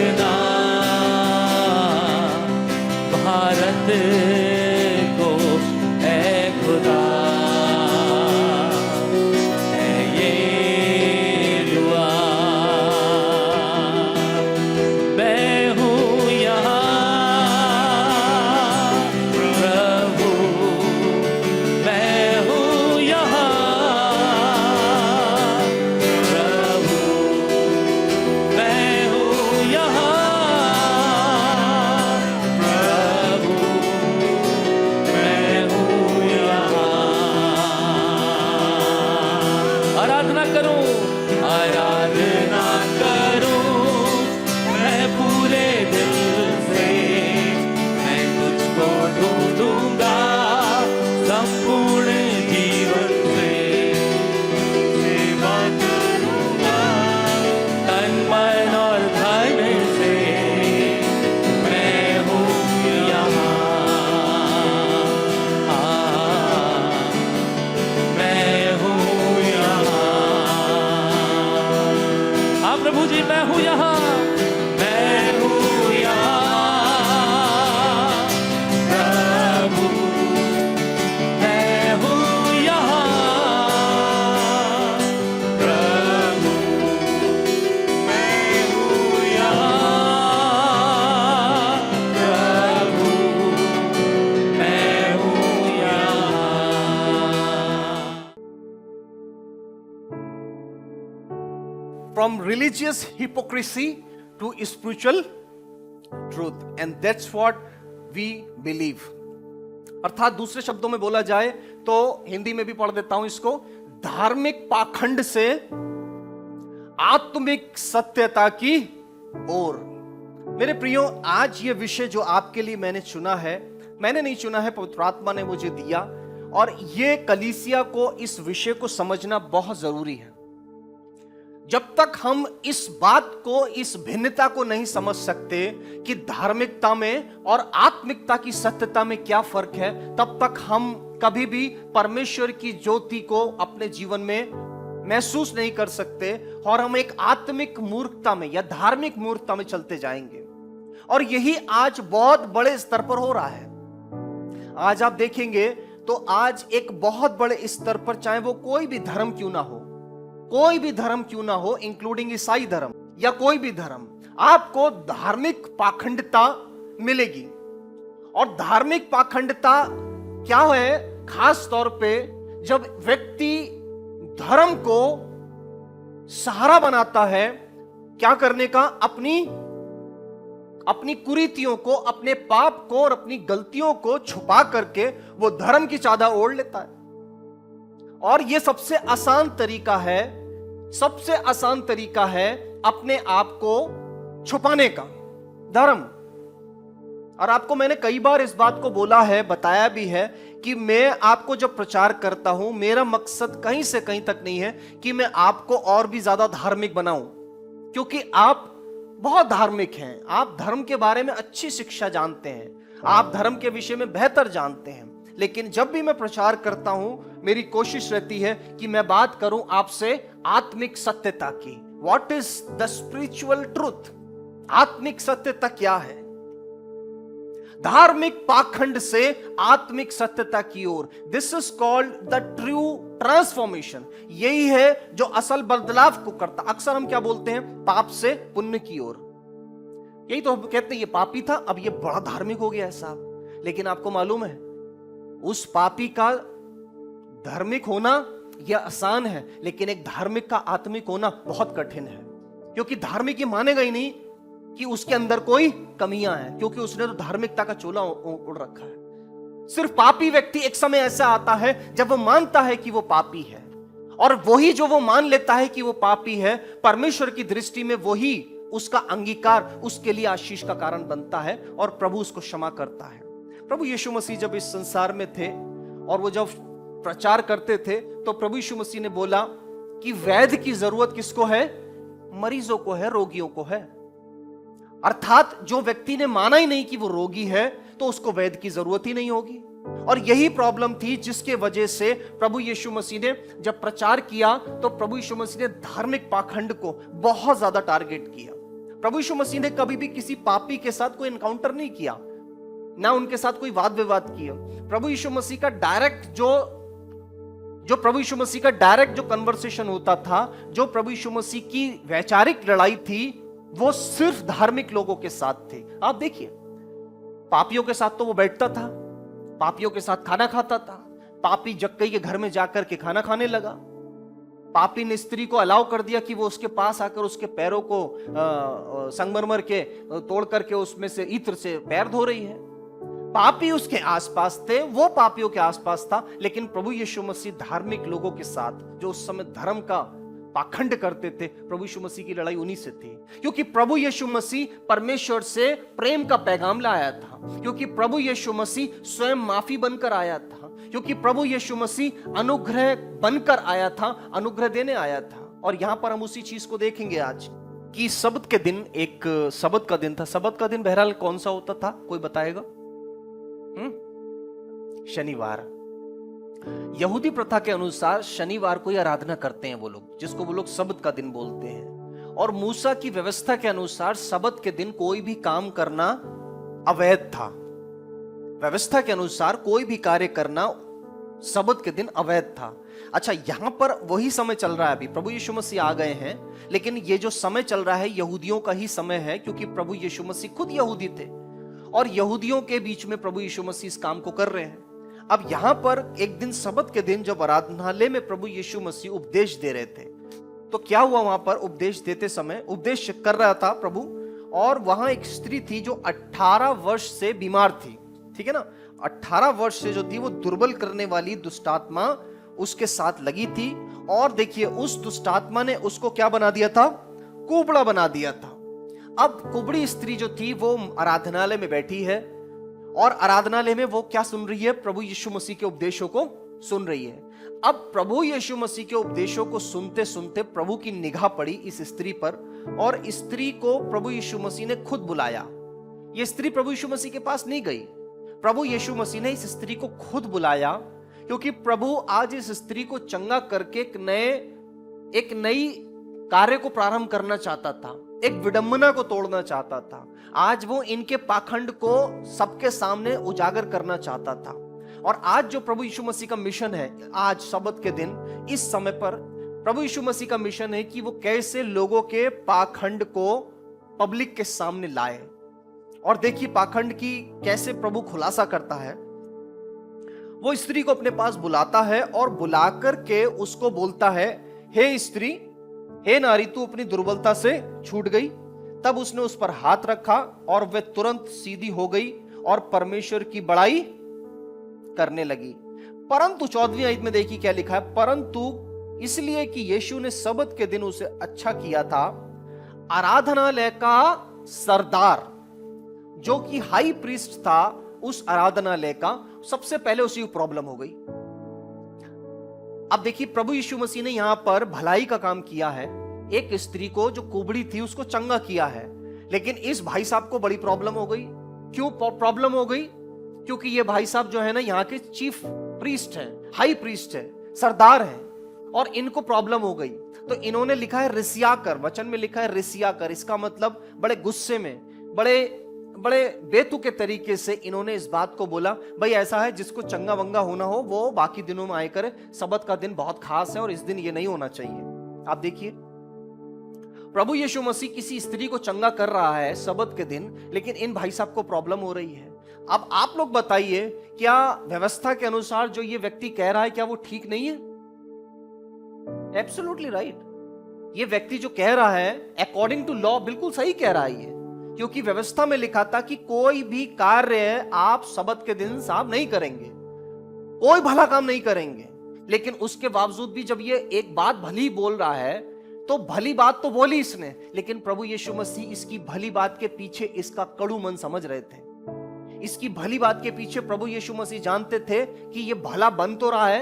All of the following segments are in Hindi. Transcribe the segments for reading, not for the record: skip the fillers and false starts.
रखना भारत को ऐ खुदा, है ये दुआ। मैं हूँ यहाँ प्रभु, मैं हूँ यहाँ प्रभु, मैं हूँ यहाँ प्रभु, मैं हूँ यहाँ। आराधना करूं, आराधना करूं मैं पूरे दिल से, मैं तुझको ढूंढूंगा संपूर्ण जीवन से, सेवा करूंगा तन मन और धन से, मैं हूँ यहाँ, मैं हूँ यहाँ। हाँ प्रभु जी, मैं हूँ यहाँ, मैं हूँ यहाँ प्रभु, मैं हूँ यहाँ प्रभु, मैं हूँ यहाँ प्रभु, मैं हूँ यहाँ। From religious hypocrisy to spiritual truth, and that's what we believe. अर्थात दूसरे शब्दों में बोला जाए तो हिंदी में भी पढ़ देता हूं इसको, धार्मिक पाखंड से आत्मिक सत्यता की ओर। मेरे प्रियो, आज ये विषय जो आपके लिए मैंने चुना है, मैंने नहीं चुना है, पवित्र आत्मा ने मुझे दिया, और ये कलीसिया को इस विषय को समझना बहुत जरूरी है। जब तक हम इस बात को, इस भिन्नता को नहीं समझ सकते कि धार्मिकता में और आत्मिकता की सत्यता में क्या फर्क है, तब तक हम कभी भी परमेश्वर की ज्योति को अपने जीवन में महसूस नहीं कर सकते, और हम एक आत्मिक मूर्खता में या धार्मिक मूर्खता में चलते जाएंगे। और यही आज बहुत बड़े स्तर पर हो रहा है। आज आप देखेंगे तो आज एक बहुत बड़े स्तर पर, चाहे वो कोई भी धर्म क्यों ना हो, कोई भी धर्म क्यों ना हो, इंक्लूडिंग ईसाई धर्म या कोई भी धर्म, आपको धार्मिक पाखंडता मिलेगी। और धार्मिक पाखंडता क्या है? खास तौर पे जब व्यक्ति धर्म को सहारा बनाता है क्या करने का? अपनी कुरीतियों को, अपने पाप को और अपनी गलतियों को छुपा करके वो धर्म की चादर ओढ़ लेता है। और ये सबसे आसान तरीका है, सबसे आसान तरीका है अपने आप को छुपाने का, धर्म। और आपको मैंने कई बार इस बात को बोला है, बताया भी है कि मैं आपको जब प्रचार करता हूं, मेरा मकसद कहीं से कहीं तक नहीं है कि मैं आपको और भी ज्यादा धार्मिक बनाऊं, क्योंकि आप बहुत धार्मिक हैं, आप धर्म के बारे में अच्छी शिक्षा जानते हैं, आप धर्म के विषय में बेहतर जानते हैं। लेकिन जब भी मैं प्रचार करता हूं, मेरी कोशिश रहती है कि मैं बात करूं आपसे आत्मिक सत्यता की। What is the spiritual truth? आत्मिक सत्यता क्या है? धार्मिक पाखंड से आत्मिक सत्यता की ओर। This is called the true transformation. यही है जो असल बदलाव को करता। अक्सर हम क्या बोलते हैं? पाप से पुण्य की ओर। यही तो हम कहते हैं ये पापी था, अब ये बड़ा धार्मिक हो गया है साहब। लेकिन आपको मालूम है उस पापी का धार्मिक होना यह आसान है, लेकिन एक धार्मिक का आत्मिक होना बहुत कठिन है। क्योंकि धार्मिक ये मानेगा ही नहीं कि उसके अंदर कोई कमियां हैं, क्योंकि उसने तो धार्मिकता का चोला उड़ रखा है। सिर्फ पापी व्यक्ति, एक समय ऐसा आता है जब वो मानता है कि वो पापी है, और वही जो वो मान लेता है कि वो पापी है, परमेश्वर की दृष्टि में वही उसका अंगीकार उसके लिए आशीष का कारण बनता है, और प्रभु उसको क्षमा करता है। प्रभु यीशु मसीह जब इस संसार में थे और वो जब प्रचार करते थे, तो प्रभु यीशु मसीह ने बोला कि वैद्य की जरूरत किसको है? मरीजों को है, रोगियों को है। अर्थात जो व्यक्ति ने माना ही नहीं कि वो रोगी है, तो उसको वैद्य की जरूरत ही नहीं होगी। और यही प्रॉब्लम थी जिसके वजह से प्रभु यीशु मसीह ने जब प्रचार किया, तो प्रभु यीशु मसीह ने धार्मिक पाखंड को बहुत ज्यादा टारगेट किया। प्रभु यीशु मसीह ने कभी भी किसी पापी के साथ कोई एनकाउंटर नहीं किया, ना उनके साथ कोई वाद विवाद किया। प्रभु यीशु मसीह का डायरेक्ट जो कन्वर्सेशन होता था, जो प्रभु यीशु मसीह की वैचारिक लड़ाई थी, वो सिर्फ धार्मिक लोगों के साथ थे। आप देखिए, पापियों के साथ तो वो बैठता था, पापियों के साथ खाना खाता था। पापी जक्कई के घर में जाकर के खाना खाने लगा। पापी ने स्त्री को अलाउ कर दिया कि वो उसके पास आकर उसके पैरों को संगमरमर के तोड़ करके उसमें से इत्र से पैर धो रही है। पापी उसके आसपास थे, वो पापियों के आसपास था। लेकिन प्रभु यीशु मसीह धार्मिक लोगों के साथ, जो उस समय धर्म का पाखंड करते थे, प्रभु यीशु मसीह की लड़ाई उन्हीं से थी। क्योंकि प्रभु यीशु मसीह परमेश्वर से प्रेम का पैगाम लाया था, क्योंकि प्रभु यीशु मसीह स्वयं माफी बनकर आया था, क्योंकि प्रभु यीशु मसीह अनुग्रह बनकर आया था, अनुग्रह देने आया था। और यहां पर हम उसी चीज को देखेंगे आज कि सब्त के दिन, एक सब्त का दिन था। सब्त का दिन बहरहाल कौन सा होता था, कोई बताएगा? शनिवार। यहूदी प्रथा के अनुसार शनिवार को ही आराधना करते हैं वो लोग, जिसको वो लोग सब्त का दिन बोलते हैं। और मूसा की व्यवस्था के अनुसार सब्त के दिन कोई भी काम करना अवैध था। व्यवस्था के अनुसार कोई भी कार्य करना सब्त के दिन अवैध था। अच्छा, यहां पर वही समय चल रहा है। अभी प्रभु यीशु मसीह आ गए हैं, लेकिन ये जो समय चल रहा है यहूदियों का ही समय है, क्योंकि प्रभु यीशु मसीह खुद यहूदी थे और यहूदियों के बीच में प्रभु यीशु मसीह इस काम को कर रहे हैं। अब यहां पर एक दिन सब्त के दिन जब आराधनालय में प्रभु यीशु मसीह उपदेश दे रहे थे, तो क्या हुआ? वहां पर उपदेश देते समय उपदेश कर रहा था प्रभु, और वहां एक स्त्री थी जो 18 वर्ष से बीमार थी। ठीक है ना, 18 वर्ष से जो थी वो दुर्बल करने वाली दुष्टात्मा उसके साथ लगी थी। और देखिए, उस दुष्टात्मा ने उसको क्या बना दिया था? कुबड़ा बना दिया था। अब कुबड़ी स्त्री जो थी वो आराधनालय में बैठी है, और आराधनालय में वो क्या सुन रही है? प्रभु यीशु मसीह के उपदेशों को सुन रही है। अब प्रभु यीशु मसीह के उपदेशों को सुनते सुनते प्रभु की निगाह पड़ी इस स्त्री पर, और स्त्री को प्रभु यीशु मसीह ने खुद बुलाया। ये स्त्री प्रभु यीशु मसीह के पास नहीं गई, प्रभु यीशु मसीह ने इस स्त्री को खुद बुलाया, क्योंकि प्रभु आज इस स्त्री को चंगा करके एक नई कार्य को प्रारंभ करना चाहता था, एक विडंबना को तोड़ना चाहता था। आज वो इनके पाखंड को सबके सामने उजागर करना चाहता था। और आज जो प्रभु यीशु मसीह का मिशन है, आज सब्त के दिन इस समय पर प्रभु यीशु मसीह का मिशन है कि वो कैसे लोगों के पाखंड को पब्लिक के सामने लाए। और देखिए पाखंड की कैसे प्रभु खुलासा करता है। वो स्त्री को अपने पास बुलाता है और बुलाकर के उसको बोलता है, हे स्त्री, हे नारी, तू अपनी दुर्बलता से छूट गई। तब उसने उस पर हाथ रखा और वह तुरंत सीधी हो गई और परमेश्वर की बड़ाई करने लगी। परंतु 14वीं आयत में देखिए क्या लिखा है, परंतु इसलिए कि यीशु ने सब्त के दिन उसे अच्छा किया था, आराधनालय का सरदार जो कि हाई प्रीस्ट था उस आराधनालय का, सबसे पहले उसी को प्रॉब्लम हो गई। अब देखिए प्रभु यीशु मसीह ने यहां पर भलाई का काम किया है, एक स्त्री को जो कुबड़ी थी उसको चंगा किया है, लेकिन इस भाई साहब को बड़ी प्रॉब्लम हो गई। क्यों प्रॉब्लम हो गई? क्योंकि ये भाई साहब जो है ना यहाँ के चीफ प्रीस्ट हैं, हाई प्रीस्ट है, सरदार हैं, और इनको प्रॉब्लम हो गई। तो इन्होंने लिखा है रिसियाकर, वचन में लिखा है रिसियाकर। इसका मतलब बड़े गुस्से में, बड़े बेतुके तरीके से इन्होंने इस बात को बोला, भाई ऐसा है जिसको चंगा वंगा होना हो वो बाकी दिनों में आए करे, सब्त का दिन बहुत खास है और इस दिन ये नहीं होना चाहिए। आप देखिए प्रभु यीशु मसीह किसी स्त्री को चंगा कर रहा है सब्त के दिन, लेकिन इन भाई साहब को प्रॉब्लम हो रही है। अब आप लोग बताइए, क्या व्यवस्था के अनुसार जो ये व्यक्ति कह रहा है क्या वो ठीक नहीं है? Absolutely right. ये व्यक्ति जो कह रहा है अकॉर्डिंग टू लॉ बिल्कुल सही कह रहा है, क्योंकि व्यवस्था में लिखा था कि कोई भी कार्य आप सब्त के दिन साहब नहीं करेंगे, कोई भला काम नहीं करेंगे। लेकिन उसके बावजूद भी जब ये एक बात भली बोल रहा है, तो भली बात तो बोली इसने, लेकिन प्रभु यीशु मसीह इसकी भली बात के पीछे इसका कड़ू मन समझ रहे थे। इसकी भली बात के पीछे प्रभु यीशु मसीह जानते थे कि ये भला बन तो रहा है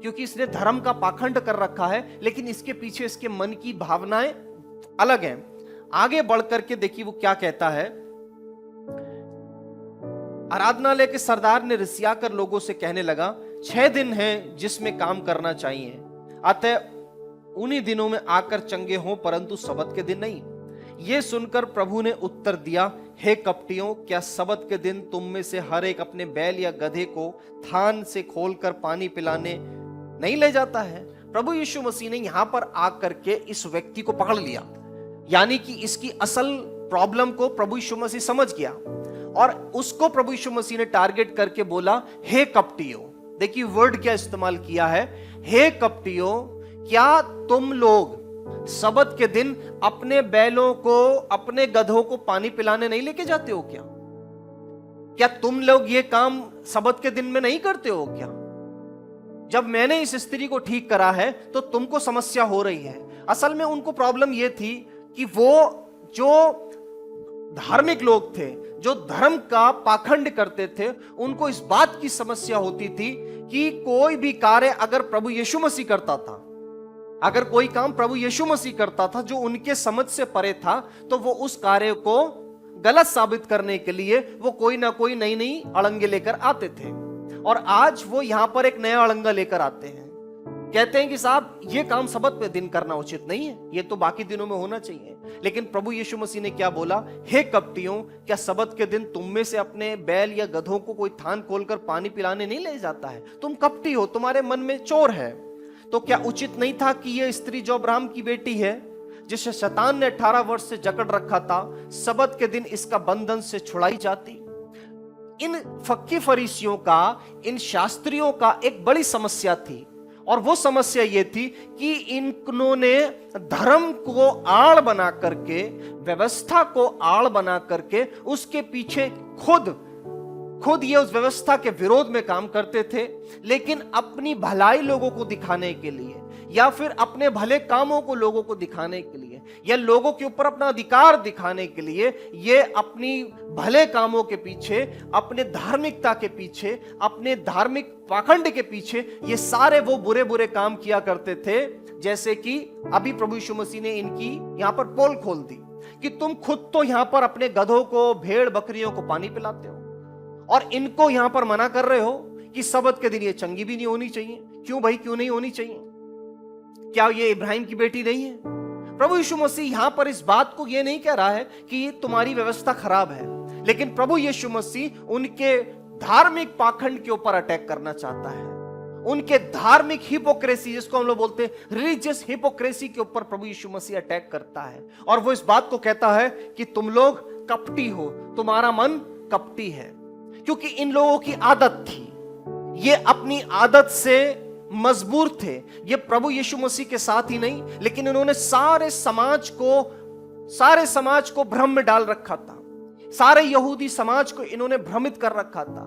क्योंकि इसने धर्म का पाखंड कर रखा है, लेकिन इसके पीछे इसके मन की भावनाएं अलग हैं। आगे बढ़कर के देखिए वो क्या कहता है, आराधनालय के सरदार ने रिसियाकर लोगों से कहने लगा, 6 दिन हैं जिसमें काम करना चाहिए, अतः उन्हीं दिनों में आकर चंगे हों, परंतु सब्त के दिन नहीं। ये सुनकर प्रभु ने उत्तर दिया, हे कपटियों, क्या सबत के दिन तुम में से हर एक अपने बैल या गधे को थान से खोलकर पानी पिलाने नहीं ले जाता है? प्रभु यीशु मसीह ने यहां पर आकर के इस व्यक्ति को पकड़ लिया, यानी कि इसकी असल प्रॉब्लम को प्रभु यीशु मसीह समझ गया और उसको प्रभु यीशु मसीह ने टारगेट करके बोला, हे कपटियों। देखिए वर्ड क्या इस्तेमाल किया है, हे कपटियों, क्या तुम लोग सबत के दिन अपने बैलों को, अपने गधों को पानी पिलाने नहीं लेके जाते हो क्या? क्या तुम लोग ये काम सबत के दिन में नहीं करते हो क्या? जब मैंने इस स्त्री को ठीक करा है तो तुमको समस्या हो रही है। असल में उनको प्रॉब्लम यह थी कि वो जो धार्मिक लोग थे, जो धर्म का पाखंड करते थे, उनको इस बात की समस्या होती थी कि कोई भी कार्य अगर प्रभु यीशु मसीह करता था, अगर कोई काम प्रभु यीशु मसीह करता था जो उनके समझ से परे था, तो वो उस कार्य को गलत साबित करने के लिए वो कोई ना कोई नई नई अड़ंगे लेकर आते थे। और आज वो यहां पर एक नया अड़ंगा लेकर आते हैं, कहते हैं कि साहब ये काम सबत पे दिन करना उचित नहीं है, ये तो बाकी दिनों में होना चाहिए। लेकिन प्रभु यीशु मसीह ने क्या बोला, हे कपटियों, क्या सबत के दिन तुम में से अपने बैल या गधों को कोई थान खोलकर पानी पिलाने नहीं ले जाता है? तुम कपटी हो, तुम्हारे मन में चोर है। तो क्या उचित नहीं था कि यह स्त्री जो अब्राहम की बेटी है, जिसे शैतान ने 18 वर्ष से जकड़ रखा था, सबत के दिन इसका बंधन से छुड़ाई जाती? इन फक्की फरीसियों का, इन शास्त्रियों का एक बड़ी समस्या थी, और वो समस्या ये थी कि इन्होंने धर्म को आड़ बना करके, व्यवस्था को आड़ बना करके उसके पीछे खुद ये उस व्यवस्था के विरोध में काम करते थे, लेकिन अपनी भलाई लोगों को दिखाने के लिए, या फिर अपने भले कामों को लोगों को दिखाने के लिए, या लोगों के ऊपर अपना अधिकार दिखाने के लिए, ये अपनी भले कामों के पीछे, अपने धार्मिकता के पीछे, अपने धार्मिक पाखंड के पीछे ये सारे वो बुरे बुरे काम किया करते थे। जैसे कि अभी प्रभु यीशु मसीह ने इनकी यहां पर पोल खोल दी कि तुम खुद तो यहां पर अपने गधों को, भेड़ बकरियों को पानी पिलाते हो, और इनको यहां पर मना कर रहे हो कि सबत के दिन ये चंगी भी नहीं होनी चाहिए। क्यों भाई, क्यों नहीं होनी चाहिए? क्या ये इब्राहिम की बेटी नहीं है? प्रभु यीशु मसीह यहां पर इस बात को ये नहीं कह रहा है कि ये तुम्हारी व्यवस्था खराब है, लेकिन प्रभु यीशु मसीह उनके धार्मिक पाखंड के ऊपर अटैक करना चाहता है। उनके धार्मिक हिपोक्रेसी, जिसको हम लोग बोलते हैं रिलीजियस हिपोक्रेसी, के ऊपर प्रभु यीशु मसीह अटैक करता है। और वो इस बात को कहता है कि तुम लोग कपटी हो, तुम्हारा मन कपटी है। क्योंकि इन लोगों की आदत थी, ये अपनी आदत से मजबूर थे। ये प्रभु यीशु मसीह के साथ ही नहीं, लेकिन इन्होंने सारे समाज को भ्रम में डाल रखा था। सारे यहूदी समाज को इन्होंने भ्रमित कर रखा था।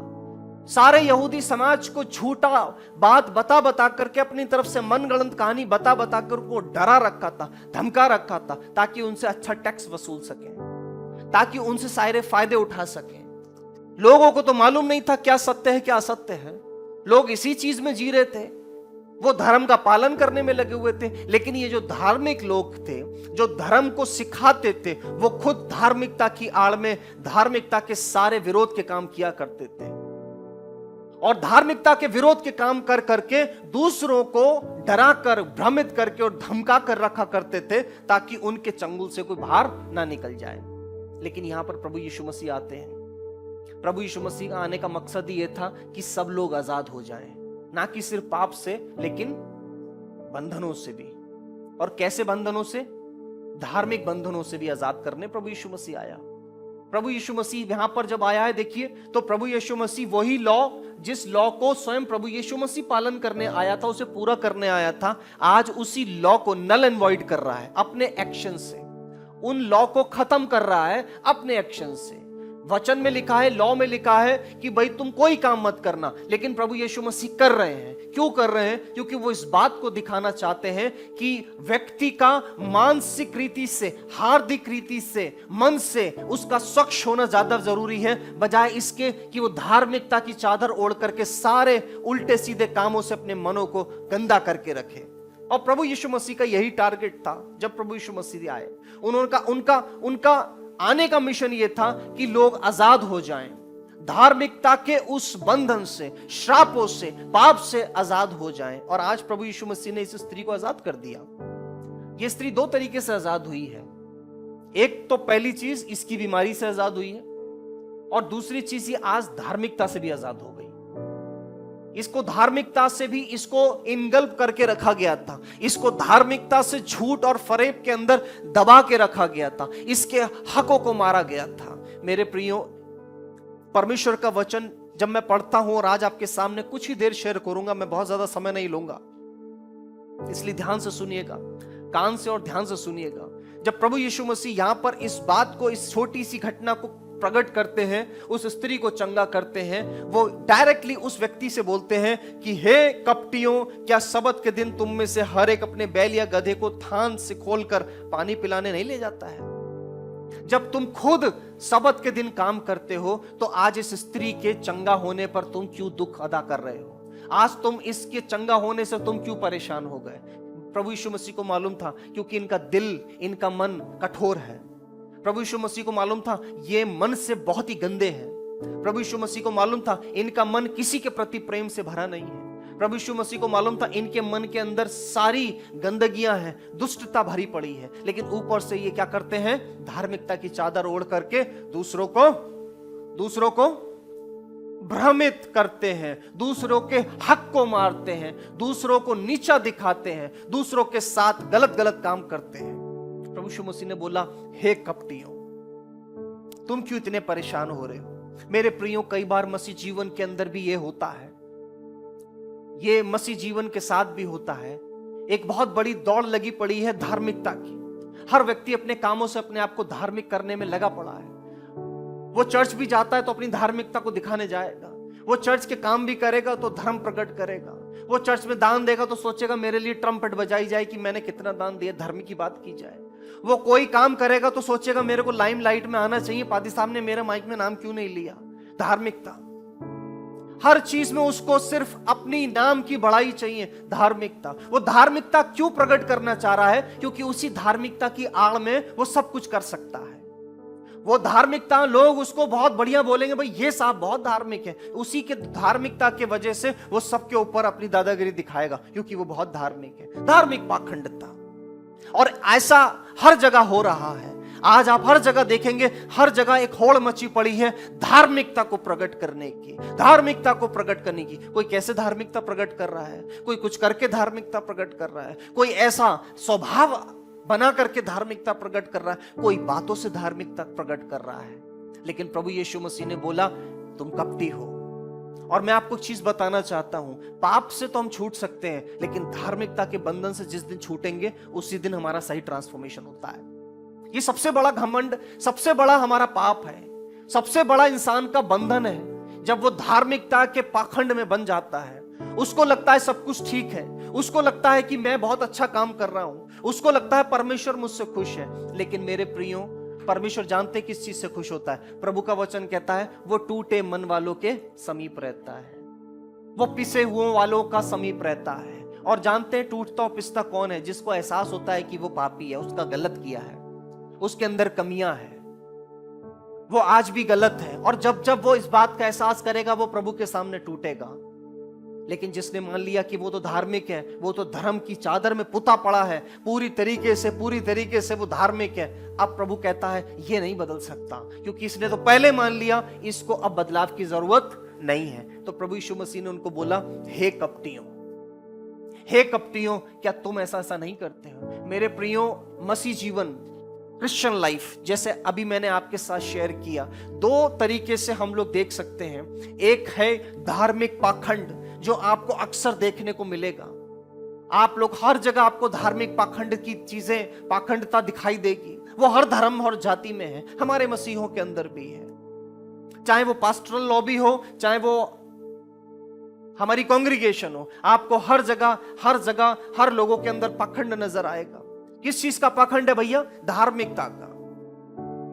सारे यहूदी समाज को झूठा बात बता करके, अपनी तरफ से मनगढ़ंत कहानी बता कर को डरा रखा था, धमका रखा था, ताकि उनसे अच्छा टैक्स वसूल सके, ताकि उनसे सारे फायदे उठा सके। लोगों को तो मालूम नहीं था क्या सत्य है क्या असत्य है। लोग इसी चीज में जी रहे थे, वो धर्म का पालन करने में लगे हुए थे। लेकिन ये जो धार्मिक लोग थे, जो धर्म को सिखाते थे, वो खुद धार्मिकता की आड़ में धार्मिकता के सारे विरोध के काम किया करते थे, और धार्मिकता के विरोध के काम कर करके दूसरों को डरा कर, भ्रमित करके और धमका कर रखा करते थे, ताकि उनके चंगुल से कोई बाहर ना निकल जाए। लेकिन यहां पर प्रभु यीशु मसीह आते हैं। प्रभु यीशु मसीह का आने का मकसद ही यह था कि सब लोग आजाद हो जाएं, ना कि सिर्फ पाप से, लेकिन बंधनों से भी। और कैसे बंधनों से? धार्मिक बंधनों से भी आजाद करने प्रभु यीशु मसीह आया। प्रभु यीशु मसीह यहां पर जब आया है, देखिए तो प्रभु यीशु मसीह वही लॉ, जिस लॉ को स्वयं प्रभु यीशु मसीह पालन करने आया था, उसे पूरा करने आया था, आज उसी लॉ को नल एंड वॉइड कर रहा है अपने एक्शन से। उन लॉ को खत्म कर रहा है अपने एक्शन से। वचन में लिखा है, लॉ में लिखा है कि भाई तुम कोई काम मत करना, लेकिन प्रभु यीशु मसीह कर रहे हैं। क्यों कर रहे हैं? क्योंकि वो इस बात को दिखाना चाहते हैं कि व्यक्ति का मानसिक रीति से, हार्दिक रीति से, मन से उसका स्वच्छ होना ज्यादा जरूरी है, बजाय इसके कि वो धार्मिकता की चादर ओढ़ करके सारे उल्टे सीधे कामों से अपने मनों को गंदा करके रखे। और प्रभु यीशु मसीह का यही टारगेट था। जब प्रभु यीशु मसीह आए, उनका आने का मिशन यह था कि लोग आजाद हो जाएं, धार्मिकता के उस बंधन से, श्रापों से, पाप से आजाद हो जाएं। और आज प्रभु यीशु मसीह ने इस स्त्री को आजाद कर दिया। यह स्त्री दो तरीके से आजाद हुई है। एक तो पहली चीज इसकी बीमारी से आजाद हुई है, और दूसरी चीज ये आज धार्मिकता से भी आजाद हो गई। इसको धार्मिकता से भी इसको इनगल्प करके रखा गया था, इसको धार्मिकता से झूठ और फरेब के अंदर दबा के रखा गया था, इसके हकों को मारा गया था। मेरे प्रियो, परमेश्वर का वचन जब मैं पढ़ता हूं और आज आपके सामने कुछ ही देर शेयर करूंगा, मैं बहुत ज्यादा समय नहीं लूंगा, इसलिए ध्यान से सुनिएगा, कान से और ध्यान से सुनिएगा। जब प्रभु यीशु मसीह यहां पर इस बात को, इस छोटी सी घटना को प्रकट करते हैं, उस स्त्री को चंगा करते हैं, वो डायरेक्टली उस व्यक्ति से बोलते हैं कि हे कपटियों, क्या सबत के दिन तुम में से हर एक अपने बैल या गधे को थान से खोलकर पानी पिलाने नहीं ले जाता है? जब तुम खुद सबत के दिन काम करते हो, तो आज इस स्त्री के चंगा होने पर तुम क्यों दुख अदा कर रहे हो? आज तुम इसके चंगा होने से तुम क्यों परेशान हो गए? प्रभु यीशु मसीह को मालूम था, क्योंकि इनका दिल, इनका मन कठोर है। प्रभु यीशु मसीह को मालूम था ये मन से बहुत ही गंदे हैं। प्रभु यीशु मसीह को मालूम था इनका मन किसी के प्रति प्रेम से भरा नहीं है। प्रभु यीशु मसीह को मालूम था इनके मन के अंदर सारी गंदगियां हैं, दुष्टता भरी पड़ी है, लेकिन ऊपर से ये क्या करते हैं? धार्मिकता की चादर ओढ़ करके दूसरों को भ्रमित करते हैं, दूसरों के हक को मारते हैं, दूसरों को नीचा दिखाते हैं, दूसरों के साथ गलत गलत काम करते हैं। प्रभु यीशु मसीह ने बोला, हे कपटियों, तुम क्यों इतने परेशान हो रहे हो? मेरे प्रियो, कई बार मसीह जीवन के अंदर भी ये होता है, ये मसीह जीवन के साथ भी होता है। एक बहुत बड़ी दौड़ लगी पड़ी है धार्मिकता की। हर व्यक्ति अपने कामों से अपने आप को धार्मिक करने में लगा पड़ा है। वो चर्च भी जाता है तो अपनी धार्मिकता को दिखाने जाएगा, वो चर्च के काम भी करेगा तो धर्म प्रकट करेगा, वो चर्च में दान देगा तो सोचेगा मेरे लिए ट्रम्पेट बजाई जाए कि मैंने कितना दान दिया, धर्म की बात की जाए। वो कोई काम करेगा तो सोचेगा मेरे को लाइमलाइट में आना चाहिए, पादी साहब ने मेरे माइक में नाम क्यों नहीं लिया? धार्मिकता। हर चीज में उसको सिर्फ अपनी नाम की बड़ाई चाहिए, धार्मिकता। वो धार्मिकता क्यों प्रकट करना चाह रहा है? क्योंकि उसी धार्मिकता की आड़ में वो सब कुछ कर सकता है। वो धार्मिकता, लोग उसको बहुत बढ़िया बोलेंगे, भाई ये साहब बहुत धार्मिक है, उसी के धार्मिकता के वजह से वो सबके ऊपर अपनी दादागिरी दिखाएगा, क्योंकि वो बहुत धार्मिक है। धार्मिक पाखंडता। और ऐसा हर जगह हो रहा है। आज आप हर जगह देखेंगे, हर जगह एक होड़ मची पड़ी है धार्मिकता को प्रकट करने की, धार्मिकता को प्रकट करने की। कोई कैसे धार्मिकता प्रकट कर रहा है, कोई कुछ करके धार्मिकता प्रकट कर रहा है, कोई ऐसा स्वभाव बना करके धार्मिकता प्रकट कर रहा है, कोई बातों से धार्मिकता प्रकट कर रहा है। लेकिन प्रभु यीशु मसीह ने बोला, तुम कपटी हो। और मैं आपको एक चीज बताना चाहता हूं, पाप से तो हम छूट सकते हैं, लेकिन धार्मिकता के बंधन से जिस दिन छूटेंगे उसी दिन हमारा सही ट्रांसफॉर्मेशन होता है। ये सबसे बड़ा घमंड, सबसे बड़ा हमारा पाप है, सबसे बड़ा इंसान का बंधन है। जब वो धार्मिकता के पाखंड में बन जाता है, उसको लगता है सब कुछ ठीक है, उसको लगता है कि मैं बहुत अच्छा काम कर रहा हूं, उसको लगता है परमेश्वर मुझसे खुश है। लेकिन मेरे प्रियो, परमेश्वर जानते किस चीज से खुश होता है? प्रभु का वचन कहता है वो टूटे मन वालों के समीप रहता है, वो पिसे हुए वालों का समीप रहता है। और जानते हैं टूटता और पिसता कौन है? जिसको एहसास होता है कि वो पापी है, उसका गलत किया है, उसके अंदर कमियां हैं, वो आज भी गलत है। और जब जब वो इस बात का एहसास करेगा, वो प्रभु के सामने टूटेगा। लेकिन जिसने मान लिया कि वो तो धार्मिक है, वो तो धर्म की चादर में पुता पड़ा है, पूरी तरीके से वो धार्मिक है, अब प्रभु कहता है ये नहीं बदल सकता, क्योंकि इसने तो पहले मान लिया, इसको अब बदलाव की जरूरत नहीं है। तो प्रभु यीशु मसीह ने उनको बोला, हे कपटियों, हे कपटियों, क्या तुम ऐसा नहीं करते हो? मेरे प्रियो, मसीह जीवन, क्रिश्चियन लाइफ, जैसे अभी मैंने आपके साथ शेयर किया, दो तरीके से हम लोग देख सकते हैं। एक है धार्मिक पाखंड, जो आपको अक्सर देखने को मिलेगा। आप लोग हर जगह आपको धार्मिक पाखंड की चीजें, पाखंडता दिखाई देगी। वो हर धर्म और जाति में है, हमारे मसीहों के अंदर भी है। चाहे वो पास्टरल लॉबी हो, चाहे वो हमारी कांग्रीगेशन हो, आपको हर जगह हर लोगों के अंदर पाखंड नजर आएगा। किस चीज का पाखंड है भैया? धार्मिकता का।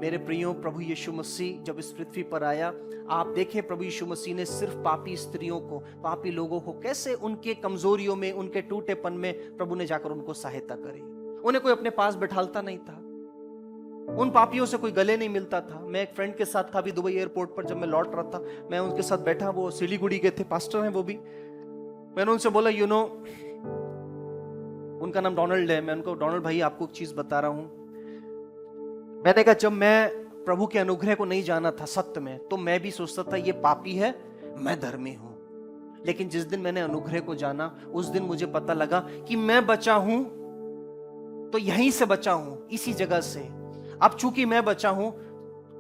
मेरे प्रियो, प्रभु यीशु मसीह जब इस पृथ्वी पर आया, आप देखें प्रभु यीशु मसीह ने सिर्फ पापी स्त्रियों को, पापी लोगों को कैसे उनके कमजोरियों में, उनके टूटेपन में प्रभु ने जाकर उनको सहायता करी। उन्हें कोई अपने पास बैठालता नहीं था, उन पापियों से कोई गले नहीं मिलता था। मैं एक फ्रेंड के साथ था अभी दुबई एयरपोर्ट पर, जब मैं लौट रहा था, मैं उनके साथ बैठा, वो सिलीगुड़ी के थे, पास्टर हैं वो भी। मैंने उनसे बोला, यू नो, उनका नाम डोनाल्ड है, मैं उनको, डोनाल्ड भाई आपको एक चीज बता रहा हूं, मैंने कहा जब मैं प्रभु के अनुग्रह को नहीं जाना था सत्य में, तो मैं भी सोचता था ये पापी है, मैं धर्मी हूं। लेकिन जिस दिन मैंने अनुग्रह को जाना, उस दिन मुझे पता लगा कि मैं बचा हूं तो यहीं से बचा हूं, इसी जगह से। अब चूंकि मैं बचा हूं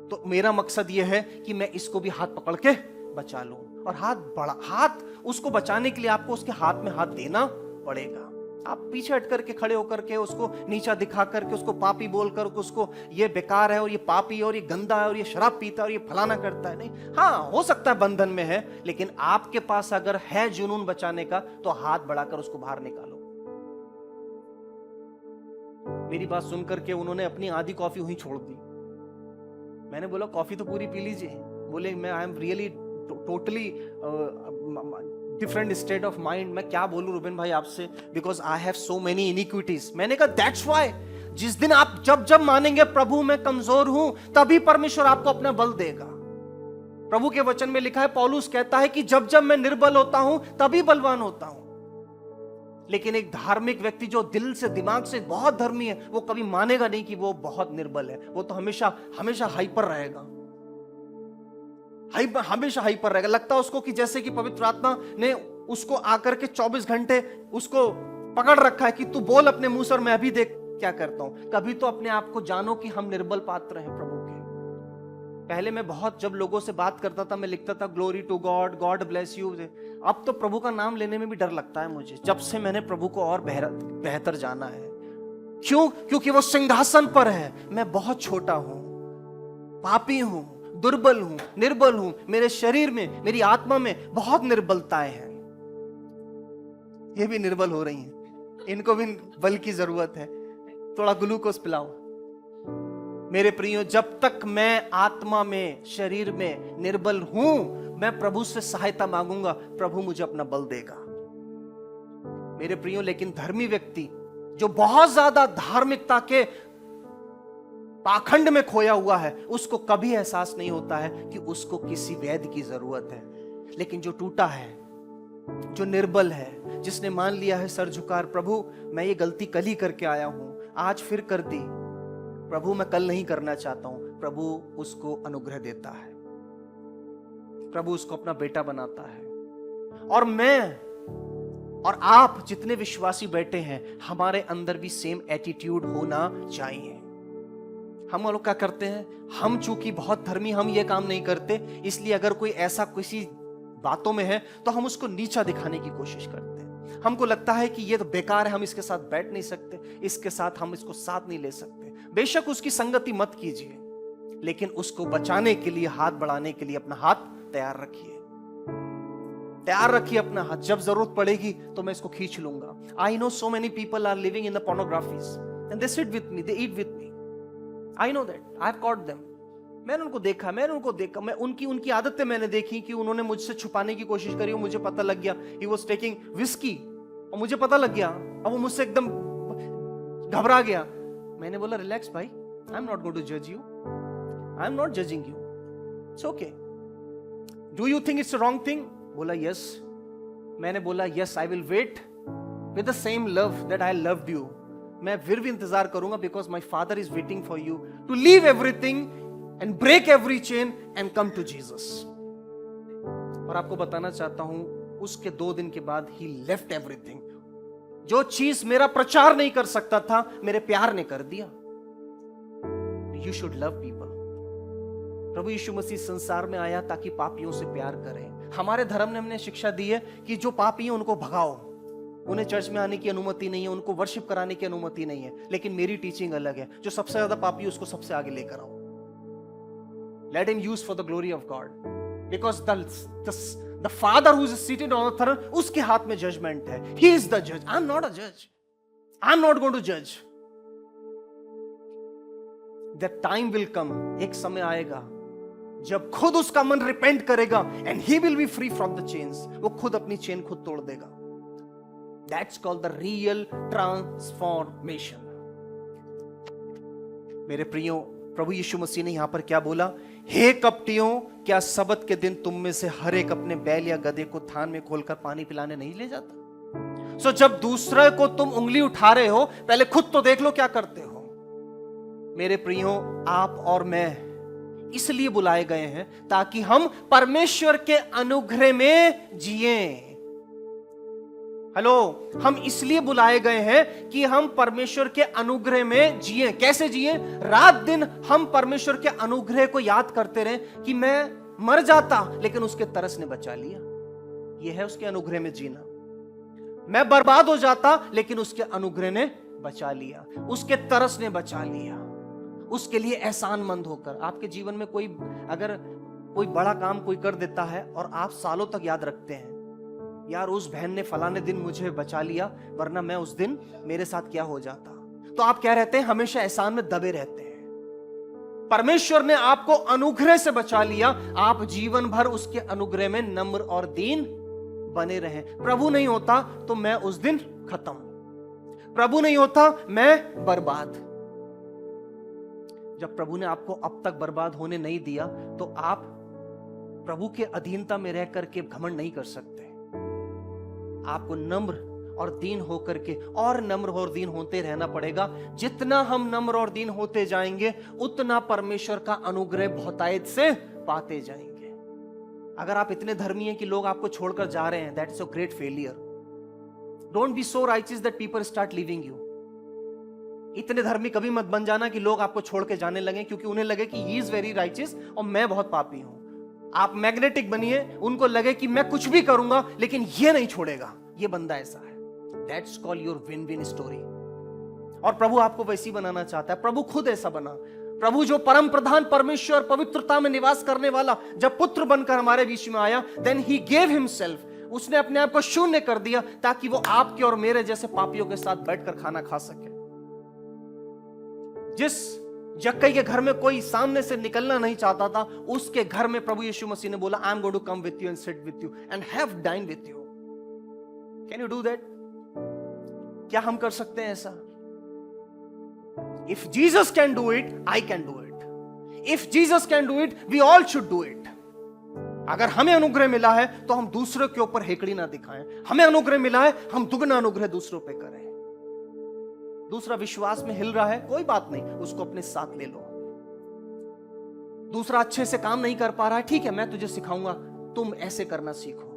तो मेरा मकसद यह है कि मैं इसको भी हाथ पकड़ के बचा लूं। और हाथ उसको बचाने के लिए आपको उसके हाथ में हाथ देना पड़ेगा। आप पीछे हट करके खड़े होकर के उसको नीचा दिखा करके उसको पापी बोलकर उसको ये बेकार है और ये पापी है और ये गंदा है और ये शराब पीता है और ये फलाना करता है, नहीं। हाँ, हो सकता है बंधन में है, लेकिन आपके पास अगर है जुनून बचाने का तो हाथ बढ़ाकर उसको बाहर निकालो। मेरी बात सुनकर के उन्होंने अपनी आधी कॉफी वहीं छोड़ दी। मैंने बोला कॉफी तो पूरी पी लीजिए। बोले मैं I am really totally different state of mind. मैं क्या बोलूं रूबेन भाई आपसे, because I have so many iniquities. मैंने कहा दैट्स व्हाई, जिस दिन आप जब मानेंगे प्रभु मैं कमजोर हूं, तभी परमेश्वर आपको अपना बल देगा। प्रभु के वचन में लिखा है, पौलुस कहता है कि जब मैं निर्बल होता हूं तभी बलवान होता हूं। लेकिन एक धार्मिक व्यक्ति जो दिल से दिमाग से बहुत धर्मी है, वो कभी मानेगा नहीं कि वो बहुत निर्बल है। वो तो हमेशा हमेशा हाइपर रहेगा, हमेशा हाइपर रहेगा। लगता है उसको कि जैसे कि पवित्र आत्मा ने उसको आकर के 24 घंटे उसको पकड़ रखा है कि तू बोल अपने मुंह से और मैं अभी देख क्या करता हूं। कभी तो अपने आप को जानो कि हम निर्बल पात्र हैं प्रभु के। पहले मैं बहुत जब लोगों से बात करता था, मैं लिखता था glory to God, God bless you. अब तो प्रभु का नाम लेने में भी डर लगता है मुझे, जब से मैंने प्रभु को और बेहतर जाना है। क्यों? क्योंकि वो सिंहासन पर है, मैं बहुत छोटा हूं, पापी हूं, दुर्बल हूं, निर्बल हूं। मेरे शरीर में, मेरी आत्मा में बहुत निर्बलताएं हैं। ये भी निर्बल हो रही हैं, इनको भी बल की जरूरत है। थोड़ा ग्लूकोज पिलाओ। मेरे प्रियो, जब तक मैं आत्मा में, शरीर में निर्बल हूं, मैं प्रभु से सहायता मांगूंगा, प्रभु मुझे अपना बल देगा। मेरे प्रियो, लेकिन धर्मी व्यक्ति जो बहुत ज्यादा धार्मिकता के पाखंड में खोया हुआ है, उसको कभी एहसास नहीं होता है कि उसको किसी वैद्य की जरूरत है। लेकिन जो टूटा है, जो निर्बल है, जिसने मान लिया है सर झुकार, प्रभु मैं ये गलती कल ही करके आया हूं, आज फिर कर दी, प्रभु मैं कल नहीं करना चाहता हूं, प्रभु उसको अनुग्रह देता है, प्रभु उसको अपना बेटा बनाता है। और मैं और आप जितने विश्वासी बैठे हैं, हमारे अंदर भी सेम एटीट्यूड होना चाहिए। हम लोग क्या करते हैं, हम चूंकि बहुत धर्मी, हम ये काम नहीं करते, इसलिए अगर कोई ऐसा किसी बातों में है तो हम उसको नीचा दिखाने की कोशिश करते हैं। हमको लगता है कि ये तो बेकार है, हम इसके साथ बैठ नहीं सकते, इसके साथ हम इसको साथ नहीं ले सकते। बेशक उसकी संगति मत कीजिए, लेकिन उसको बचाने के लिए, हाथ बढ़ाने के लिए अपना हाथ तैयार रखिए, तैयार रखिए अपना हाथ। जब जरूरत पड़ेगी तो मैं इसको खींच लूंगा। I know so many people are living in the pornographies and they sit with me, they eat with me. I know that, I've caught them. मैंने उनको देखा, मैं उनकी आदतें मैंने देखी कि उन्होंने मुझसे छुपाने की कोशिश करी, और मुझे पता लग गया he was taking whiskey, और मुझे पता लग गया। अब वो मुझसे एकदम घबरा गया। मैंने बोला रिलैक्स भाई, I am not going to जज you, I am not judging you, it's okay. Do you think it's wrong thing? बोला यस। मैंने बोला yes, I will wait with the same love that I loved you. मैं फिर भी इंतजार करूंगा, because my father is waiting for you to leave everything and break every chain and come to Jesus. और आपको बताना चाहता हूं, उसके 2 दिन के बाद ही लेफ्ट एवरीथिंग। जो चीज मेरा प्रचार नहीं कर सकता था, मेरे प्यार ने कर दिया। You should love people. प्रभु यीशु मसीह संसार में आया ताकि पापियों से प्यार करें। हमारे धर्म ने हमने शिक्षा दी है कि जो पापी है उनको भगाओ, उन्हें चर्च में आने की अनुमति नहीं है, उनको वर्शिप कराने की अनुमति नहीं है। लेकिन मेरी टीचिंग अलग है, जो सबसे ज्यादा पापी है उसको सबसे आगे लेकर आओ। Let him use for the glory of God, because the Father who is seated on the throne, उसके हाथ में जजमेंट है। ही इज द जज, आई एम नॉट अ जज, आई एम नॉट गोइंग टू जज। दैट टाइम विल कम, एक समय आएगा जब खुद उसका मन रिपेंट करेगा and he will be free from the chains. वो खुद अपनी चेन खुद तोड़ देगा। That's called the real transformation. मेरे प्रियो, प्रभु यीशु मसीह ने यहां पर क्या बोला? हे कपटियों, क्या सबत के दिन तुम में से हर एक अपने बैल या गधे को थान में खोलकर पानी पिलाने नहीं ले जाता? सो जब दूसरे को तुम उंगली उठा रहे हो, पहले खुद तो देख लो क्या करते हो। मेरे प्रियो, आप और मैं इसलिए बुलाए गए हैं ताकि हम परमेश्वर के अनुग्रह में जिए। हेलो, हम इसलिए बुलाए गए हैं कि हम परमेश्वर के अनुग्रह में जिए। कैसे जिए? रात दिन हम परमेश्वर के अनुग्रह को याद करते रहे कि मैं मर जाता लेकिन उसके तरस ने बचा लिया। यह है उसके अनुग्रह में जीना। मैं बर्बाद हो जाता लेकिन उसके अनुग्रह ने बचा लिया, उसके तरस ने बचा लिया। उसके लिए एहसानमंद होकर आपके जीवन में अगर कोई बड़ा काम कोई कर देता है और आप सालों तक याद रखते हैं, यार उस बहन ने फलाने दिन मुझे बचा लिया, वरना मैं उस दिन मेरे साथ क्या हो जाता। तो आप क्या रहते हैं? हमेशा एहसान में दबे रहते हैं। परमेश्वर ने आपको अनुग्रह से बचा लिया, आप जीवन भर उसके अनुग्रह में नम्र और दीन बने रहे। प्रभु नहीं होता तो मैं उस दिन खत्म, प्रभु नहीं होता मैं बर्बाद। जब प्रभु ने आपको अब तक बर्बाद होने नहीं दिया तो आप प्रभु के अधीनता में रह करके घमंड नहीं कर सकते। आपको नम्र और दीन होकर के और नम्र और दीन होते रहना पड़ेगा। जितना हम नम्र और दीन होते जाएंगे उतना परमेश्वर का अनुग्रह बहुतायत से पाते जाएंगे। अगर आप इतने धर्मी हैं कि लोग आपको छोड़कर जा रहे हैं, that is a great failure. Don't be so righteous that people start living you. इतने धर्मी कभी मत बन जाना कि लोग आपको छोड़ के जाने लगे क्योंकि उन्हें लगे कि ही इज वेरी राइचियस और मैं बहुत पापी हूं। आप मैग्नेटिक बनिए, उनको लगे कि मैं कुछ भी करूंगा लेकिन ये नहीं छोड़ेगा, ये बंदा ऐसा है। That's call your win win story. और प्रभु आपको वैसी बनाना चाहता है। प्रभु खुद ऐसा बना। प्रभु जो परम प्रधान परमेश्वर पवित्रता में निवास करने वाला जब पुत्र बनकर हमारे बीच में आया, देन ही गेव हिमसेल्फ, उसने अपने आप को शून्य कर दिया ताकि वो आपके और मेरे जैसे पापियों के साथ बैठकर खाना खा सके। जिस जक्कई के घर में कोई सामने से निकलना नहीं चाहता था, उसके घर में प्रभु यीशु मसीह ने बोला, I am going to come with you and sit with you and have dine with you. Can you do that? क्या हम कर सकते हैं ऐसा? If Jesus can do it, I can do it. If Jesus can do it, we all should do it. अगर हमें अनुग्रह मिला है तो हम दूसरों के ऊपर हेकड़ी ना दिखाएं। हमें अनुग्रह मिला है, हम दुगना अनुग्रह दूसरों पे करें। दूसरा विश्वास में हिल रहा है, कोई बात नहीं, उसको अपने साथ ले लो। दूसरा अच्छे से काम नहीं कर पा रहा है, ठीक है, मैं तुझे सिखाऊंगा, तुम ऐसे करना सीखो।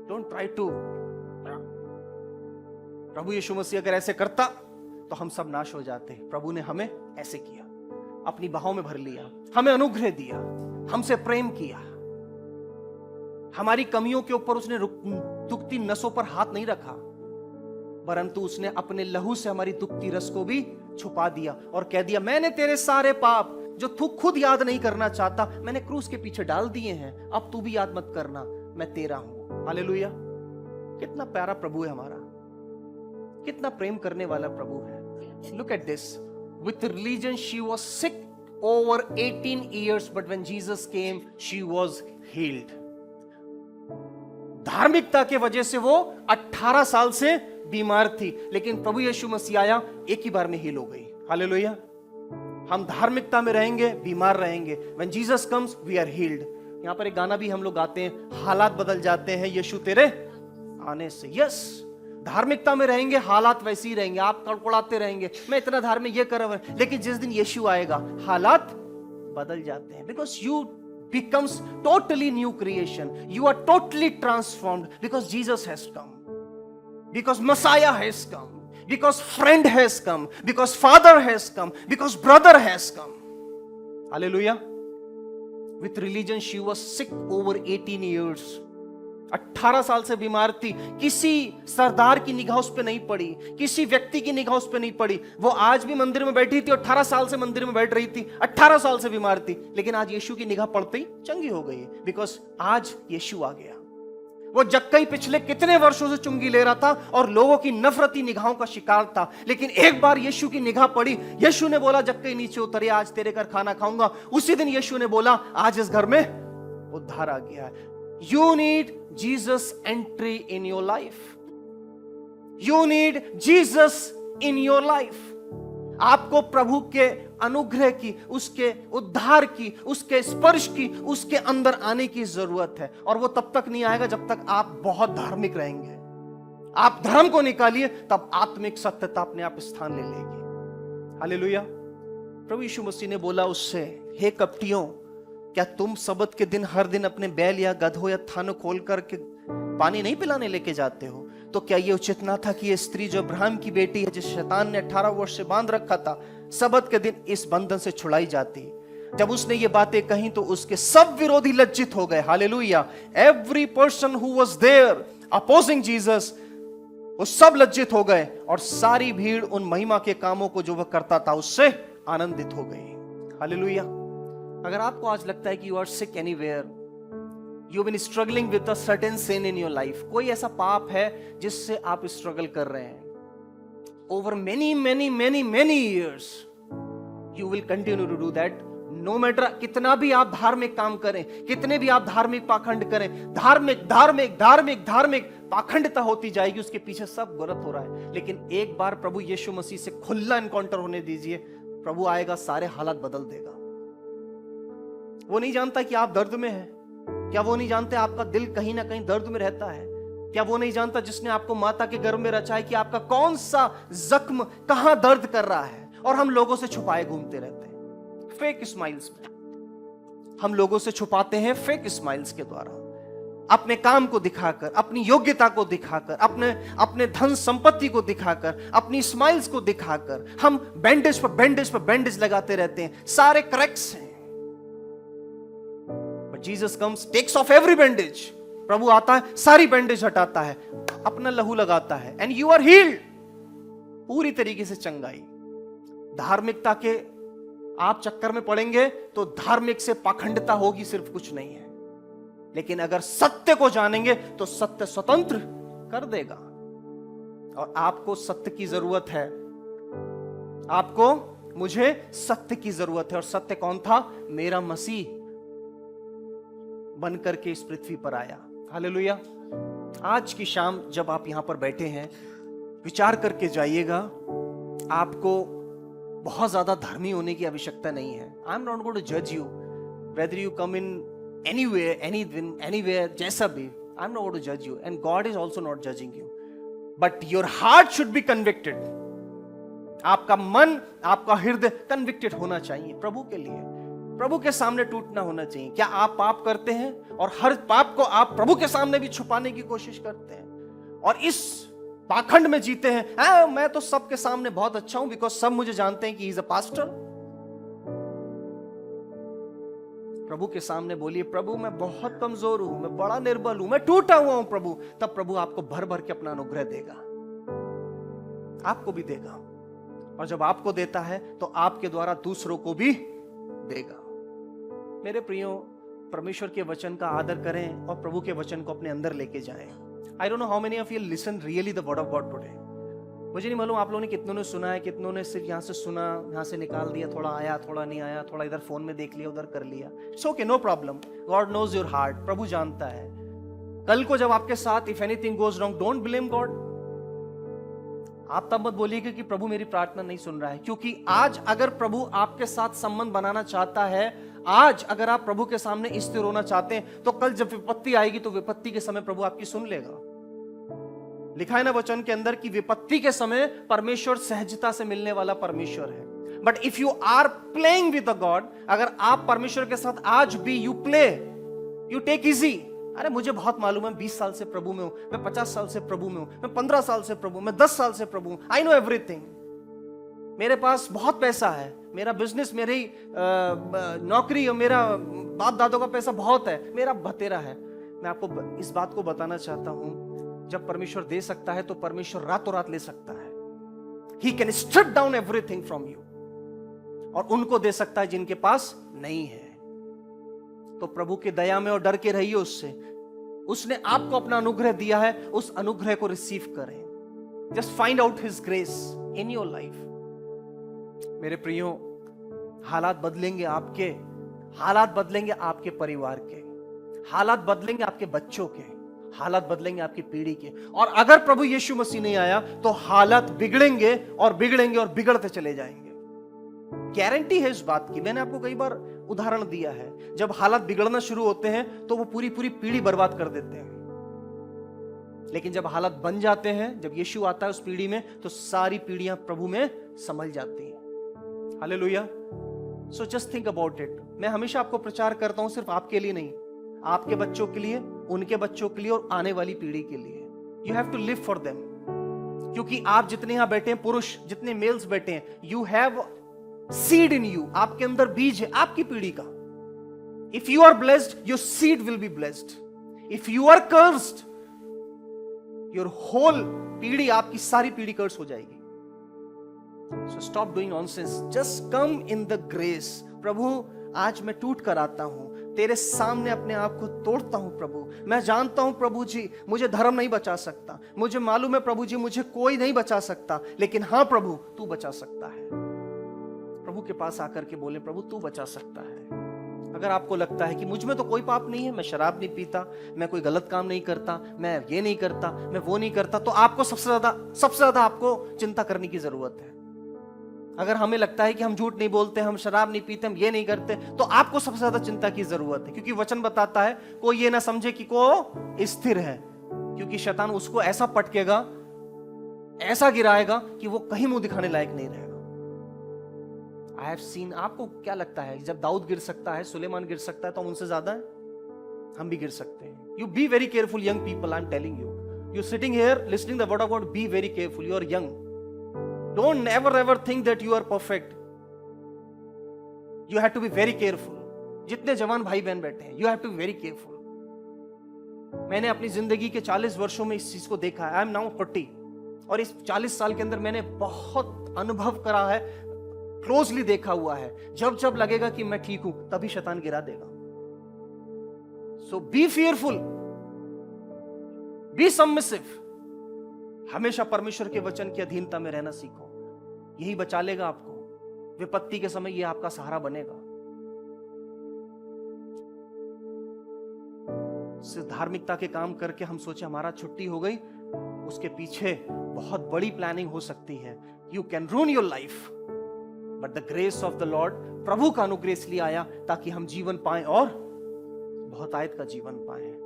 Don't try to. प्रभु यीशु मसीह अगर ऐसे करता तो हम सब नाश हो जाते। प्रभु ने हमें ऐसे किया, अपनी बाहों में भर लिया, हमें अनुग्रह दिया, हमसे प्रेम किया। हमारी कमियों के ऊपर उसने दुखती नसों पर हाथ नहीं रखा, परंतु उसने अपने लहू से हमारी दुखती रस को भी छुपा दिया और कह दिया, मैंने तेरे सारे पाप जो तू खुद याद नहीं करना चाहता, मैंने क्रूस के पीछे डाल दिए हैं, अब तू भी याद मत करना, मैं तेरा हूं। हालेलुया। कितना प्यारा प्रभु है हमारा, कितना प्रेम करने वाला प्रभु है। Look at this. With religion she was sick over 18 years, but when Jesus came, she was healed. धार्मिकता के वजह से वो 18 साल से बीमार थी, लेकिन प्रभु यीशु मसीह आया, एक ही बार में हील हो गई। हालेलुया। हम धार्मिकता में रहेंगे, बीमार रहेंगे। When Jesus comes, we are healed. यहां पर एक गाना भी हम लोग गाते हैं, हालात बदल जाते हैं यीशु तेरे आने से। यस, धार्मिकता में रहेंगे, हालात वैसे ही रहेंगे, आप कड़कड़ाते रहेंगे, मैं इतना धार्मिक ये कर रहा हूं, लेकिन जिस दिन यीशु आएगा हालात बदल जाते हैं। Because you becomes totally new creation. You are totally transformed because Jesus has come, because Messiah has come, because friend has come, because father has come, because brother has come. Hallelujah. With religion she was sick over 18 years. 18 साल से बीमार थी। किसी सरदार की निगाह उस पे नहीं पड़ी, किसी व्यक्ति की निगाह उस पे नहीं पड़ी। वो आज भी मंदिर में बैठी थी, 18 साल से मंदिर में बैठ रही थी, 18 साल से बीमार थी, लेकिन आज यीशु की निगाह पड़ते ही चंगी हो गई, बिकॉज आज यीशु आ गया। वो जक्कई पिछले कितने वर्षों से चुंगी ले रहा था और लोगों की नफरती निगाहों का शिकार था, लेकिन एक बार यीशु की निगाह पड़ी। यीशु ने बोला, जक्कई नीचे उतरिए, आज तेरे घर खाना खाऊंगा। उसी दिन यीशु ने बोला, आज इस घर में उद्धार आ गया है। You need Jesus entry in your life. You need Jesus in your life. आपको प्रभु के अनुग्रह की, उसके उद्धार की, उसके स्पर्श की, उसके अंदर आने की जरूरत है। और वो तब तक नहीं आएगा जब तक आप बहुत धार्मिक रहेंगे। आप धर्म को निकालिए, तब आत्मिक सत्यता अपने आप स्थान ले लेगी। हालेलुया। प्रभु यीशु मसीह ने बोला उससे, हे कपटियों, क्या तुम सबत के दिन हर दिन अपने बैल या गधों या थानों खोल करके पानी नहीं पिलाने लेके जाते हो? तो क्या ये उचित ना था कि ये स्त्री जो अब्राहम की बेटी है, जिस शैतान ने 18 वर्ष से बांध रखा था, सबत के दिन इस बंधन से छुड़ाई जाती? जब उसने ये बातें कही तो उसके सब विरोधी लज्जित हो गए। Hallelujah. Every person who was there opposing Jesus, वो सब लज्जित हो गए और सारी भीड़ उन महिमा के कामों को जो वह करता था उससे आनंदित हो गई। हालेलुया। अगर आपको आज लगता है कि you are sick anywhere, you been struggling with a certain sin in your life, कोई ऐसा पाप है जिससे आप स्ट्रगल कर रहे हैं, over many many many many years, you will continue to do that. No matter कितना भी आप धार्मिक काम करें, कितने भी आप धार्मिक पाखंड करें, धार्मिक धार्मिक धार्मिक धार्मिक पाखंडता होती जाएगी, उसके पीछे सब गलत हो रहा है। लेकिन एक बार प्रभु यीशु मसीह से खुला एनकाउंटर होने दीजिए, प्रभु आएगा, सारे हालात बदल देगा। वो नहीं जानता कि आप दर्द में हैं? क्या वो नहीं जानते आपका दिल कहीं ना कहीं दर्द में रहता है? क्या वो नहीं जानता जिसने आपको माता के गर्भ में रचा है कि आपका कौन सा जख्म कहां दर्द कर रहा है? और हम लोगों से छुपाए घूमते रहते हैं फेक स्माइल्स में। हम लोगों से छुपाते हैं फेक स्माइल्स के द्वारा, अपने काम को दिखाकर, अपनी योग्यता को दिखाकर, अपने धन संपत्ति को दिखाकर, अपनी स्माइल्स को दिखाकर हम बैंडेज पर बैंडेज पर बैंडेज लगाते रहते हैं। सारे क्रैक्स हैं, but Jesus comes, takes off every bandage. प्रभु आता है, सारी बैंडेज हटाता है, अपना लहू लगाता है, एंड यू आर हील्ड। पूरी तरीके से चंगाई। धार्मिकता के आप चक्कर में पड़ेंगे तो धार्मिक से पाखंडता होगी, सिर्फ कुछ नहीं है। लेकिन अगर सत्य को जानेंगे तो सत्य स्वतंत्र कर देगा। और आपको सत्य की जरूरत है, आपको मुझे सत्य की जरूरत है। और सत्य कौन था? मेरा मसीह बनकर के इस पृथ्वी पर आया। हालेलुया। आज की शाम जब आप यहां पर बैठे हैं, विचार करके जाइएगा। आपको बहुत ज्यादा धर्मी होने की आवश्यकता नहीं है। I am not going to जज you whether you come in anywhere, anywhere, जैसा भी। I am not going to जज you, and God is also not judging you, but your heart should be convicted. आपका मन, आपका हृदय कन्विक्टेड होना चाहिए प्रभु के लिए, प्रभु के सामने टूटना होना चाहिए। क्या आप पाप करते हैं और हर पाप को आप प्रभु के सामने भी छुपाने की कोशिश करते हैं और इस पाखंड में जीते हैं? मैं तो सबके सामने बहुत अच्छा हूं बिकॉज सब मुझे जानते हैं कि ही इज अ पास्टर। प्रभु के सामने बोलिए, प्रभु मैं बहुत कमजोर हूं, मैं बड़ा निर्बल हूं, मैं टूटा हुआ हूं प्रभु। तब प्रभु आपको भर भर के अपना अनुग्रह देगा, आपको भी देगा। और जब आपको देता है तो आपके द्वारा दूसरों को भी देगा। मेरे प्रियो, परमेश्वर के वचन का आदर करें और प्रभु के वचन को अपने अंदर लेके जाएं। I don't know how many of you listen really the word of God today. मुझे नहीं मालूम आप लोगों ने कितनों ने सुना है, कितनों ने सिर्फ यहाँ से सुना, यहाँ से निकाल दिया, थोड़ा आया थोड़ा नहीं आया, थोड़ा इधर फोन में देख लिया, उधर कर लिया। It's okay, no problem. God knows your heart. प्रभु जानता है। कल को जब आपके साथ if anything goes wrong, don't blame God. आप तब मत बोलिएगा कि प्रभु मेरी प्रार्थना नहीं सुन रहा है, क्योंकि आज अगर प्रभु आपके साथ संबंध बनाना चाहता है, आज अगर आप प्रभु के सामने स्थिर होना चाहते हैं, तो कल जब विपत्ति आएगी तो विपत्ति के समय प्रभु आपकी सुन लेगा। लिखा है ना वचन के अंदर कि विपत्ति के समय परमेश्वर सहजता से मिलने वाला परमेश्वर है। But if you are playing with the God, अगर आप परमेश्वर के साथ आज भी you play, you take easy, अरे मुझे बहुत मालूम है, 20 साल से प्रभु में हूं, मैं 50 साल से प्रभु में हूं, मैं 15 साल से प्रभु, मैं 10 साल से प्रभु हूं, आई नो एवरीथिंग, मेरे पास बहुत पैसा है, मेरा बिजनेस, मेरी नौकरी और मेरा बाप दादों का पैसा बहुत है, मेरा बतेरा है। मैं आपको इस बात को बताना चाहता हूं, जब परमेश्वर दे सकता है तो परमेश्वर रातों रात ले सकता है। He can strip down everything from you, और उनको दे सकता है जिनके पास नहीं है। तो प्रभु के दया में और डर के रहिए उससे। उसने आपको अपना अनुग्रह दिया है, उस अनुग्रह को रिसीव करें। Just find out his grace in your life. मेरे प्रियो, हालात बदलेंगे आपके, हालात बदलेंगे आपके परिवार के, हालात बदलेंगे आपके बच्चों के, हालात बदलेंगे आपकी पीढ़ी के। और अगर प्रभु यीशु मसीह नहीं आया तो हालात बिगड़ेंगे और बिगड़ेंगे और बिगड़ते चले जाएंगे। गारंटी है इस बात की। मैंने आपको कई बार उदाहरण दिया है, जब हालात बिगड़ना शुरू होते हैं तो वो पूरी पूरी पीढ़ी बर्बाद कर देते हैं, लेकिन जब हालात बन जाते हैं, जब यीशु आता है उस पीढ़ी में, तो सारी पीढ़ियां प्रभु में संभल जाती हैं। Hallelujah. So just think about it. मैं हमेशा आपको प्रचार करता हूं, सिर्फ आपके लिए नहीं, आपके बच्चों के लिए, उनके बच्चों के लिए और आने वाली पीढ़ी के लिए। You have to live for them. क्योंकि आप जितने यहां बैठे हैं, पुरुष जितने मेल्स बैठे हैं, you have seed in you, आपके अंदर बीज है आपकी पीढ़ी का। If you are blessed, your seed will be blessed. If you are cursed, your whole पीढ़ी, आपकी सारी पीढ़ी कर्स हो जाएगी। So stop doing nonsense. Just come in the grace. प्रभु, आज मैं टूट कर आता हूं, तेरे सामने अपने आप को तोड़ता हूं प्रभु। मैं जानता हूं प्रभु जी, मुझे धर्म नहीं बचा सकता, मुझे मालूम है प्रभु जी, मुझे कोई नहीं बचा सकता, लेकिन हां प्रभु, तू बचा सकता है। प्रभु के पास आकर के बोले, प्रभु तू बचा सकता है। अगर आपको लगता है कि मुझ में तो कोई पाप नहीं है, मैं शराब नहीं पीता, मैं कोई गलत काम नहीं करता, मैं ये नहीं करता, मैं वो नहीं करता, तो आपको सबसे ज्यादा आपको चिंता करने की जरूरत है। अगर हमें लगता है कि हम झूठ नहीं बोलते, हम शराब नहीं पीते, हम ये नहीं करते, तो आपको सबसे ज्यादा चिंता की जरूरत है। क्योंकि वचन बताता है, कोई ये ना समझे कि को स्थिर है, क्योंकि शैतान उसको ऐसा पटकेगा, ऐसा गिराएगा कि वो कहीं मुंह दिखाने लायक नहीं रहेगा। I have seen. आपको क्या लगता है, जब दाऊद गिर सकता है, सुलेमान गिर सकता है, तो हम उनसे ज्यादा है? हम भी गिर सकते हैं। You be very careful young people, I am telling you. You sitting here listening the word of God, be very careful. You are young. Don't ever think that you are perfect. You have to be very careful. जितने जवान भाई बहन बैठे हैं, you have to be very careful. मैंने अपनी जिंदगी के 40 वर्षों में इस चीज को देखा है। I am now 40, और इस 40 साल के अंदर मैंने बहुत अनुभव करा है, क्लोजली देखा हुआ है। जब जब लगेगा कि मैं ठीक हूं, तभी शैतान गिरा देगा। So be fearful, be submissive. हमेशा परमेश्वर के वचन की अधीनता में रहना सीखो, यही बचा लेगा आपको। विपत्ति के समय ये आपका सहारा बनेगा। सिर्फ धार्मिकता के काम करके हम सोचे हमारा छुट्टी हो गई, उसके पीछे बहुत बड़ी प्लानिंग हो सकती है। You can ruin your life, but the grace of the lord, प्रभु का अनुग्रह इसलिए आया ताकि हम जीवन पाएं और बहुत आयत का जीवन पाएं।